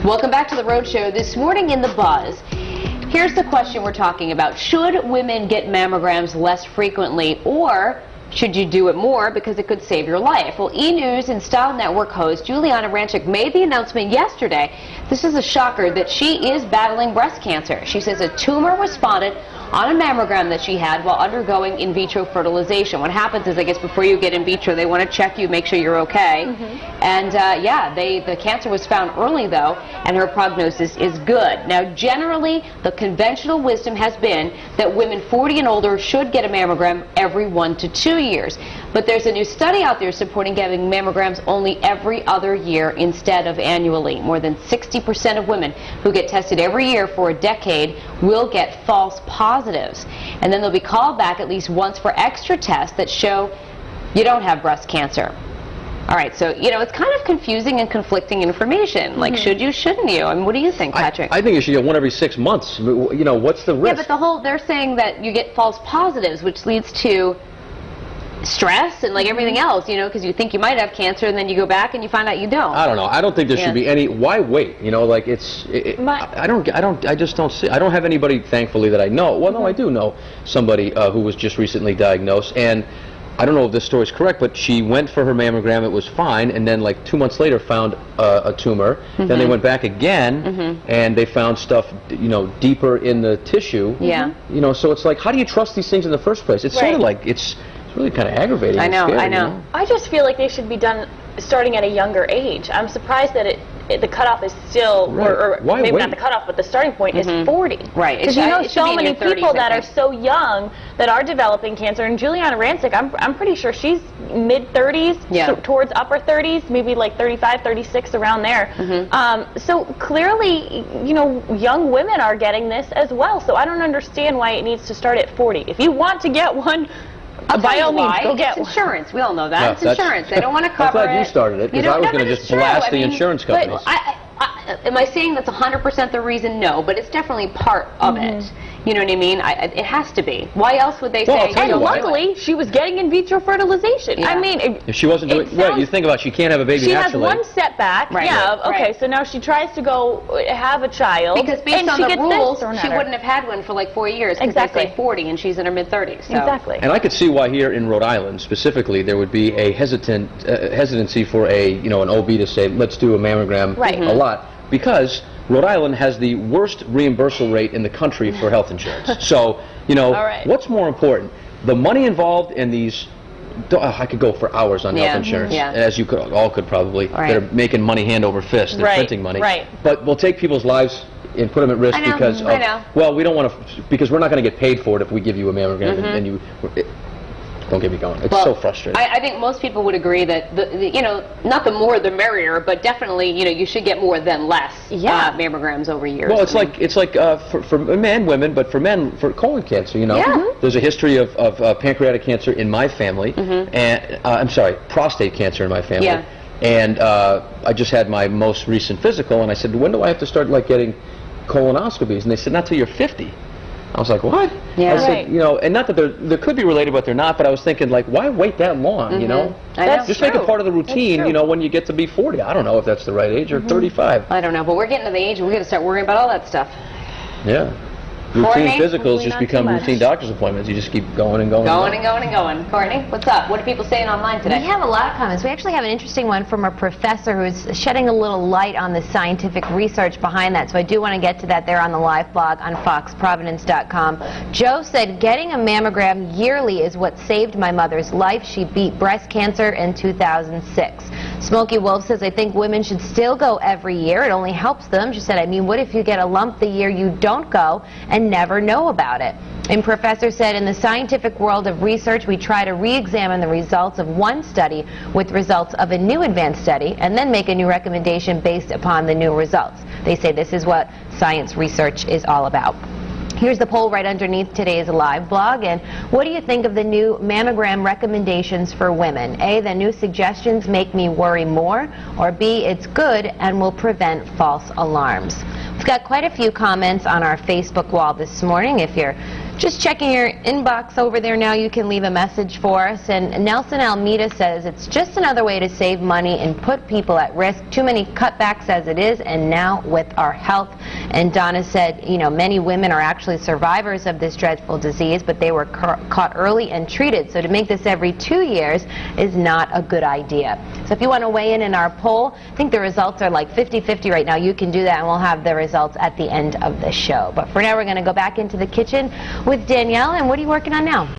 Welcome back to the Road Show. This morning in The Buzz, here's the question we're talking about. Should women get mammograms less frequently, or should you do it more because it could save your life? Well, E! News and Style Network host Juliana Rancic made the announcement yesterday. This is a shocker, that she is battling breast cancer. She says a tumor was spotted on a mammogram that she had while undergoing in vitro fertilization. What happens is, I guess, before you get in vitro, they want to check you, make sure you're okay. And yeah, the cancer was found early though, and her prognosis is good. Now, generally, the conventional wisdom has been that women 40 and older should get a mammogram every 1 to 2 years. But there's a new study out there supporting getting mammograms only every other year instead of annually. More than 60% of women who get tested every year for a decade will get false positives. And then they'll be called back at least once for extra tests that show you don't have breast cancer. All right, so, you know, it's kind of confusing and conflicting information. Like, should you, shouldn't you? I mean, what do you think, Patrick? I think you should get one every 6 months. You know, what's the risk? Yeah, but they're saying that you get false positives, which leads to stress and like everything else, you know, because you think you might have cancer and then you go back and you find out you don't. I don't know. I don't think there should be any. Why wait? You know, like I just don't see. I don't have anybody, thankfully, that I know. Well, no, I do know somebody who was just recently diagnosed, and I don't know if this story is correct, but she went for her mammogram, it was fine, and then like 2 months later found a tumor. Then they went back again, and they found stuff, you know, deeper in the tissue. Yeah. You know, so it's like, how do you trust these things in the first place? It's sort of like, it's really kind of aggravating. I know, scary, I know. You know. I just feel like they should be done starting at a younger age. I'm surprised that the cutoff is still, or maybe not the cutoff, but the starting point is 40. Right. Because you know so many people that are so young that are developing cancer. And Juliana Rancic, I'm pretty sure she's mid-30s, towards upper 30s, maybe like 35, 36, around there. So clearly, you know, young women are getting this as well. So I don't understand why it needs to start at 40. If you want to get one, by all means, go get one. It's insurance. We all know that. It's insurance. They don't want to cover it. I'm glad you started it, because I was going to just blast the insurance companies. Am I saying that's 100% the reason? No, but it's definitely part of it. You know what I mean? It has to be. Why else would they say? And luckily, she was getting in vitro fertilization. I mean, if she wasn't doing right, you think about she can't have a baby naturally. She has one setback. Okay, so now she tries to go have a child. Because based on the rules, she wouldn't have had one for like 4 years. Because they say 40, and she's in her mid-30s. So. Exactly. And I could see why here in Rhode Island, specifically, there would be a hesitancy for an OB to say, let's do a mammogram a lot. Because Rhode Island has the worst reimbursal rate in the country for health insurance. So, you know, what's more important? The money involved in these, I could go for hours on health insurance, as you all could probably. They're making money hand over fist, they're printing money. But we'll take people's lives and put them at risk because of, well, we don't want to, because we're not going to get paid for it if we give you a mammogram and you... Don't get me going. It's so frustrating. I think most people would agree that, you know, not the more the merrier, but definitely, you know, you should get more than less mammograms over years. Well, it's like for men and women, but for men, for colon cancer, you know, there's a history of pancreatic cancer in my family, and I'm sorry, prostate cancer in my family. And I just had my most recent physical, and I said, when do I have to start like getting colonoscopies? And they said, not till you're 50. I was like, what? I said, you know, and not that they could be related, but they're not, but I was thinking, like, why wait that long, you know? Just make it part of the routine, you know, when you get to be 40. I don't know if that's the right age, or 35. I don't know, but we're getting to the age where we're going to start worrying about all that stuff. Yeah. Routine physicals just become routine doctor's appointments. You just keep going and going. Going and going and going. Courtney, what's up? What are people saying online today? We have a lot of comments. We actually have an interesting one from a professor who's shedding a little light on the scientific research behind that. So I do want to get to that there on the live blog on foxprovidence.com. Joe said, getting a mammogram yearly is what saved my mother's life. She beat breast cancer in 2006. Smokey Wolf says, I think women should still go every year. It only helps them. She said, I mean, what if you get a lump the year you don't go and never know about it? And Professor said, in the scientific world of research, we try to re-examine the results of one study with results of a new advanced study and then make a new recommendation based upon the new results. They say this is what science research is all about. Here's the poll right underneath today's live blog. And what do you think of the new mammogram recommendations for women? A, the new suggestions make me worry more, or B, it's good and will prevent false alarms. We've got quite a few comments on our Facebook wall this morning. If you're Just checking your inbox over there now, you can leave a message for us. And Nelson Almeida says it's just another way to save money and put people at risk. Too many cutbacks as it is, and now with our health. And Donna said, you know, many women are actually survivors of this dreadful disease, but they were caught early and treated. So to make this every 2 years is not a good idea. So if you want to weigh in our poll, I think the results are like 50-50 right now. You can do that, and we'll have the results at the end of the show. But for now, we're going to go back into the kitchen with Danielle. And what are you working on now?